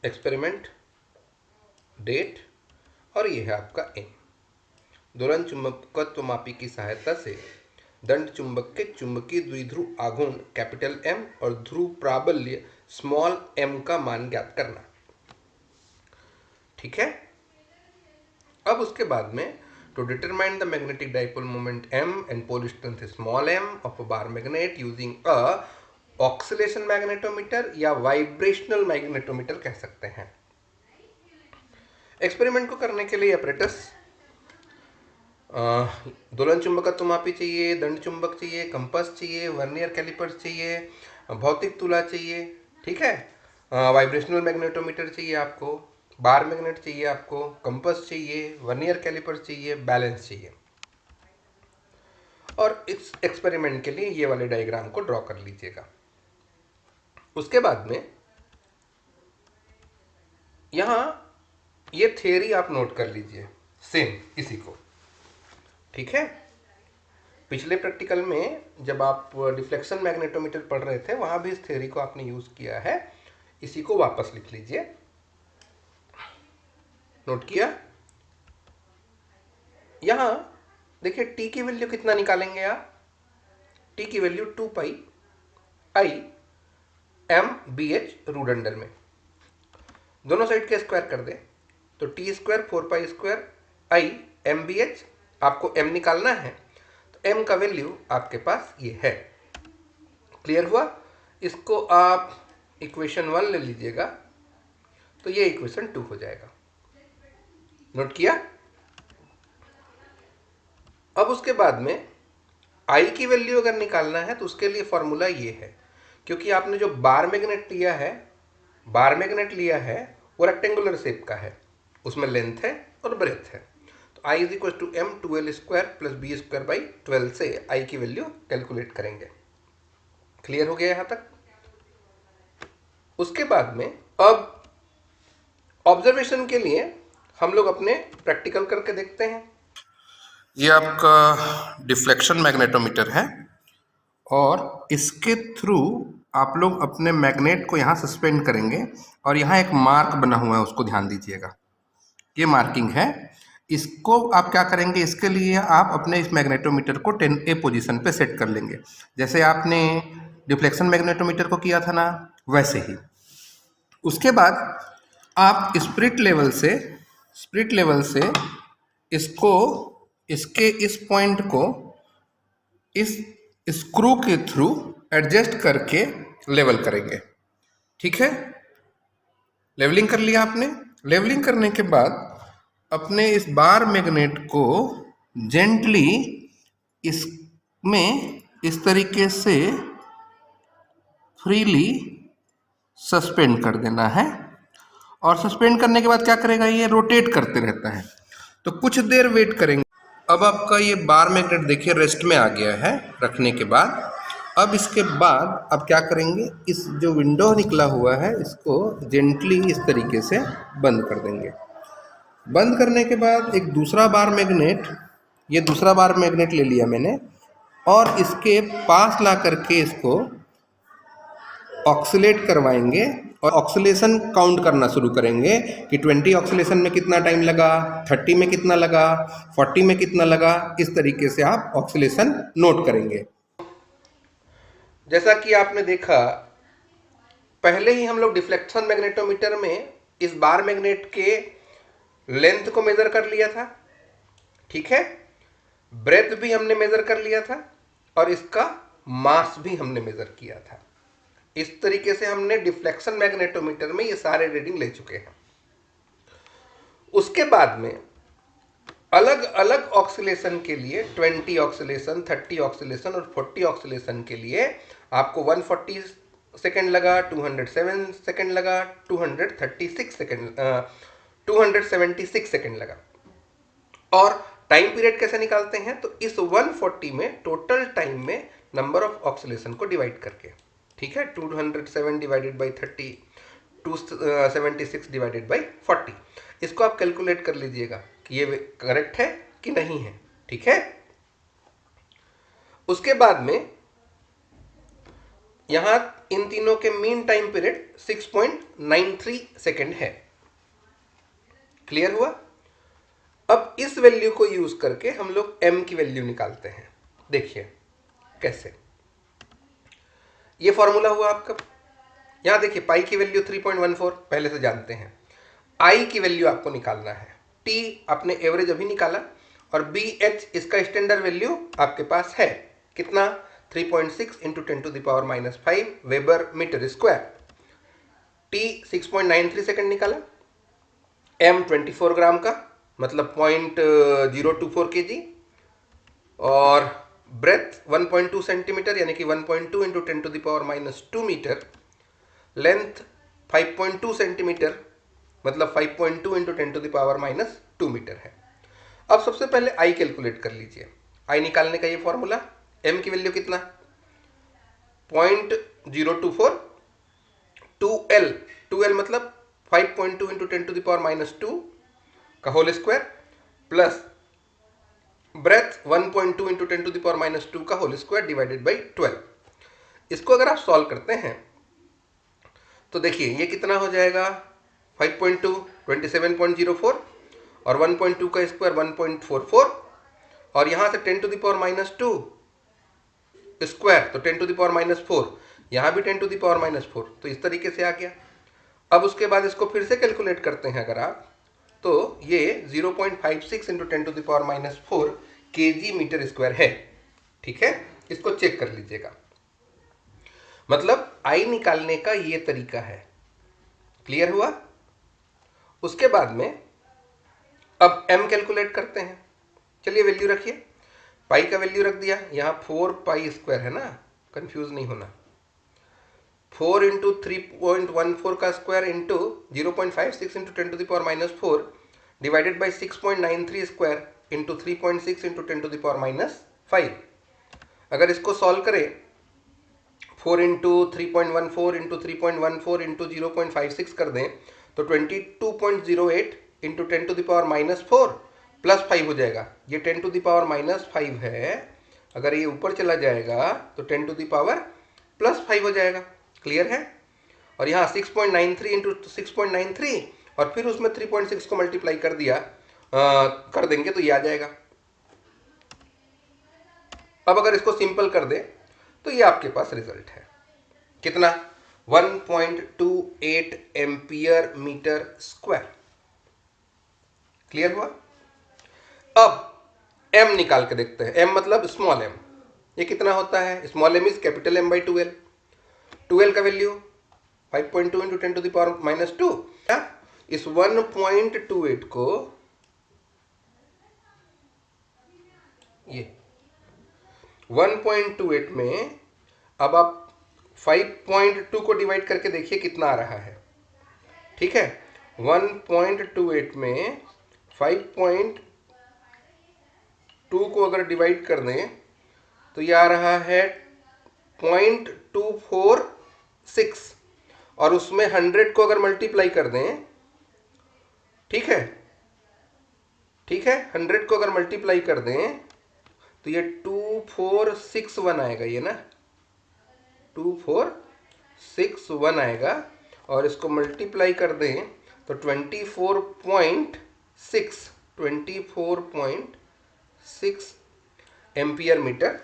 Experiment, date और ये है आपका एम। दोलन चुंबकत्वमापी की सहायता से दंड चुंबक के चुंबकीय द्विध्रुव आघूर्ण कैपिटल एम और ध्रुव प्राबल्य स्मॉल एम का मान ज्ञात करना। ठीक है। अब उसके बाद में to determine the magnetic dipole moment m and pole strength small m of a bar magnet using a oscillation magnetometer या वाइब्रेशनल मैग्नेटोमीटर कह सकते हैं। एक्सपेरिमेंट को करने के लिए अपरेटस दोलन चुंबकत्वमापी चाहिए, दंड चुंबक चाहिए, कंपास चाहिए, वर्नियर कैलिपर्स चाहिए, भौतिक तुला चाहिए। ठीक है। वाइब्रेशनल मैग्नेटोमीटर चाहिए आपको, बार मैग्नेट चाहिए आपको, कंपास चाहिए, वर्नियर कैलिपर्स चाहिए, बैलेंस चाहिए। और इस एक्सपेरिमेंट के लिए ये वाले डायग्राम को ड्रॉ कर लीजिएगा। उसके बाद में यहां ये थ्योरी आप नोट कर लीजिए, सेम इसी को। ठीक है। पिछले प्रैक्टिकल में जब आप डिफ्लेक्शन मैग्नेटोमीटर पढ़ रहे थे वहां भी इस थ्योरी को आपने यूज किया है। इसी को वापस लिख लीजिए। नोट किया। यहां देखिए टी की वैल्यू कितना निकालेंगे आप? टी की value 2 pi I M B H root under में, दोनों साइड के स्क्वायर कर दे तो T square 4 pi square I M B H. आपको एम निकालना है तो एम का वैल्यू आपके पास ये है। क्लियर हुआ? इसको आप इक्वेशन 1 ले लीजिएगा तो ये इक्वेशन 2 हो जाएगा। नोट किया? अब उसके बाद में आई की वैल्यू अगर निकालना है तो उसके लिए फॉर्मूला ये है, क्योंकि आपने जो बार मैग्नेट लिया है वो रेक्टेंगुलर शेप का है, उसमें लेंथ है और ब्रेथ है। तो I is equal to M 2l square plus B square by 12 से आई की वैल्यू कैलकुलेट करेंगे। क्लियर हो गया यहां तक? उसके बाद में अब ऑब्जर्वेशन के लिए हम लोग अपने प्रैक्टिकल करके देखते हैं। ये आपका डिफ्लेक्शन मैग्नेटोमीटर है और इसके थ्रू आप लोग अपने मैग्नेट को यहाँ सस्पेंड करेंगे और यहाँ एक मार्क बना हुआ है, उसको ध्यान दीजिएगा। ये मार्किंग है। इसको आप क्या करेंगे, इसके लिए आप अपने इस मैग्नेटोमीटर को 10A पोजीशन पे सेट कर लेंगे, जैसे आपने डिफ्लेक्शन मैग्नेटोमीटर को किया था ना, वैसे ही। उसके बाद आप स्पिरिट लेवल से इसको, इसके इस पॉइंट को इस स्क्रू के थ्रू एडजस्ट करके लेवल करेंगे। ठीक है। लेवलिंग कर लिया आपने। लेवलिंग करने के बाद अपने इस बार मैग्नेट को जेंटली इसमें इस तरीके से फ्रीली सस्पेंड कर देना है। और सस्पेंड करने के बाद क्या करेगा, ये रोटेट करते रहता है। तो कुछ देर वेट करेंगे। अब आपका ये बार मैग्नेट देखिए रेस्ट में आ गया है रखने के बाद। अब इसके बाद आप क्या करेंगे, इस जो विंडो निकला हुआ है इसको जेंटली इस तरीके से बंद कर देंगे। बंद करने के बाद एक दूसरा बार मैग्नेट, ये दूसरा बार मैग्नेट ले लिया मैंने और इसके पास ला करके इसको ऑक्सीलेट करवाएंगे और ऑक्सीलेशन काउंट करना शुरू करेंगे कि 20 ऑक्सीलेशन में कितना टाइम लगा, 30 में कितना लगा, 40 में कितना लगा। इस तरीके से आप ऑक्सीलेशन नोट करेंगे। जैसा कि आपने देखा पहले ही हम लोग डिफ्लेक्शन मैग्नेटोमीटर में इस बार मैग्नेट के लेंथ को मेजर कर लिया था। ठीक है। ब्रेथ भी हमने मेजर कर लिया था और इसका मास भी हमने मेजर किया था। इस तरीके से हमने डिफ्लेक्शन मैग्नेटोमीटर में ये सारे रीडिंग ले चुके हैं। उसके बाद में अलग अलग ऑक्सीलेशन के लिए 20 ऑक्सीलेशन, 30 ऑक्सीलेशन और 40 ऑक्सीलेशन के लिए आपको 140 सेकेंड लगा, 207 सेकेंड लगा, 236 सेकेंड 276 सेकेंड लगा। और टाइम पीरियड कैसे निकालते हैं, तो इस 140 में टोटल टाइम में नंबर ऑफ ऑक्सीलेशन को डिवाइड करके। ठीक है। 207 डिवाइडेड बाई 30, 276 डिवाइडेड बाई 40। इसको आप कैलकुलेट कर लीजिएगा कि ये करेक्ट है कि नहीं है। ठीक है। उसके बाद में यहां इन तीनों के मीन टाइम पीरियड 6.93 सेकेंड है। क्लियर हुआ? अब इस वैल्यू को यूज करके हम लोग m की वैल्यू निकालते हैं। देखिए कैसे। ये फॉर्मूला हुआ आपका। यहां देखिए पाई की वैल्यू 3.14 पहले से जानते हैं। आई की वैल्यू आपको निकालना है। टी आपने एवरेज अभी निकाला और बी एच इसका स्टैंडर्ड वैल्यू आपके पास है कितना 3.6 into 10⁻⁻5 weber meter square. T 6.93 second निकाला। एम 24 ग्राम का मतलब 0.024 kg और ब्रेथ 1.2 सेंटीमीटर यानी कि 1.2 इंटू 10⁻⁻2 मीटर। लेंथ 5.2 सेंटीमीटर मतलब 5.2 इंटू 10⁻⁻2 मीटर है। अब सबसे पहले आई कैलकुलेट कर लीजिए। आई निकालने का ये फॉर्मूला, एम की वैल्यू कितना 0.024 2L 2L मतलब 5.2 इंटू 10⁻⁻2 का whole square plus breadth 1.2 into 10⁻⁻2 का होल स्क्वायर डिवाइडेड बाई 12। इसको अगर आप सॉल्व करते हैं तो देखिए ये कितना हो जाएगा 5.2 27.04 और 1.2 का स्क्वायर 1.44 और यहां से 10⁻⁻2 स्क्वायर तो 10⁻⁻4 यहां भी 10⁻⁻4 तो इस तरीके से आ गया। अब उसके बाद इसको फिर से कैलकुलेट करते हैं अगर आप तो ये 0.56 इंटू 10⁻⁻4 kg मीटर स्क्वायर है। ठीक है, इसको चेक कर लीजिएगा। मतलब आई निकालने का ये तरीका है। क्लियर हुआ? उसके बाद में अब एम कैलकुलेट करते हैं। चलिए वैल्यू रखिए। पाई का वैल्यू रख दिया, यहां 4 पाई स्क्वायर है ना, कंफ्यूज नहीं होना। 4 इंटू 3.14 का square into 0.56 into 10⁻⁻4 divided by 6.93 square into 3.6 into 10⁻⁻5। अगर इसको सॉल्व करें 4 इंटू 3.14 इंटू 3.14 इंटू 0.56 कर दें तो 22.08 इंटू 10⁻⁻4 प्लस 5 हो जाएगा। ये 10⁻⁻5 है, अगर ये ऊपर चला जाएगा तो 10⁻+5 हो जाएगा। क्लियर है? और यहाँ 6.93 इंटू 6.93 और फिर उसमें 3.6 को मल्टीप्लाई कर दिया कर देंगे तो ये आ जाएगा। अब अगर इसको सिंपल कर दें तो ये आपके पास रिजल्ट है कितना 1.28 एम्पियर मीटर स्क्वायर। क्लियर हुआ? अब m निकाल के देखते हैं। m मतलब स्मॉल m। ये कितना होता है? Small m is capital M by 2L। 2L का वैल्यू 5.2 इंटू 10⁻⁻2। इस 1.28 को ये 1.28 में अब आप 5.2 को डिवाइड करके देखिए कितना आ रहा है। ठीक है, 1.28 में 5.2 को अगर डिवाइड कर दें तो ये आ रहा है 0.246 और उसमें 100 को अगर मल्टीप्लाई कर दें, ठीक है, 100 को अगर मल्टीप्लाई कर दें तो ये 2461 आएगा। ये ना 2461 आएगा और इसको मल्टीप्लाई कर दें तो 24.6 एम्पियर मीटर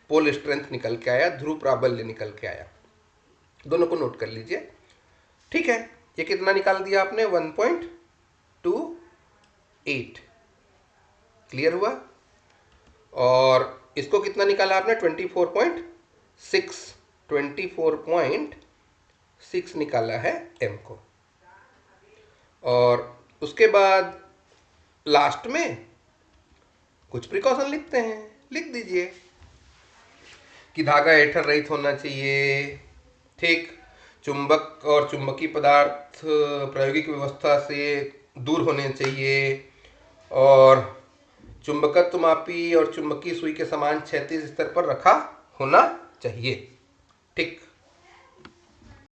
पोल स्ट्रेंथ निकल के आया, ध्रुव प्राबल्य निकल के आया। दोनों को नोट कर लीजिए। ठीक है, ये कितना निकाल दिया आपने 1.28। क्लियर हुआ? और इसको कितना निकाला आपने 24.6 निकाला है m को। और उसके बाद लास्ट में कुछ प्रिकॉशन लिखते हैं। लिख दीजिए कि धागा एठर रहित होना चाहिए। ठीक, चुंबक और चुंबकीय पदार्थ प्रायोगिक व्यवस्था से दूर होने चाहिए और चुंबकत्व मापी और चुंबकीय सुई के समान क्षैतिज स्तर पर रखा होना चाहिए। ठीक।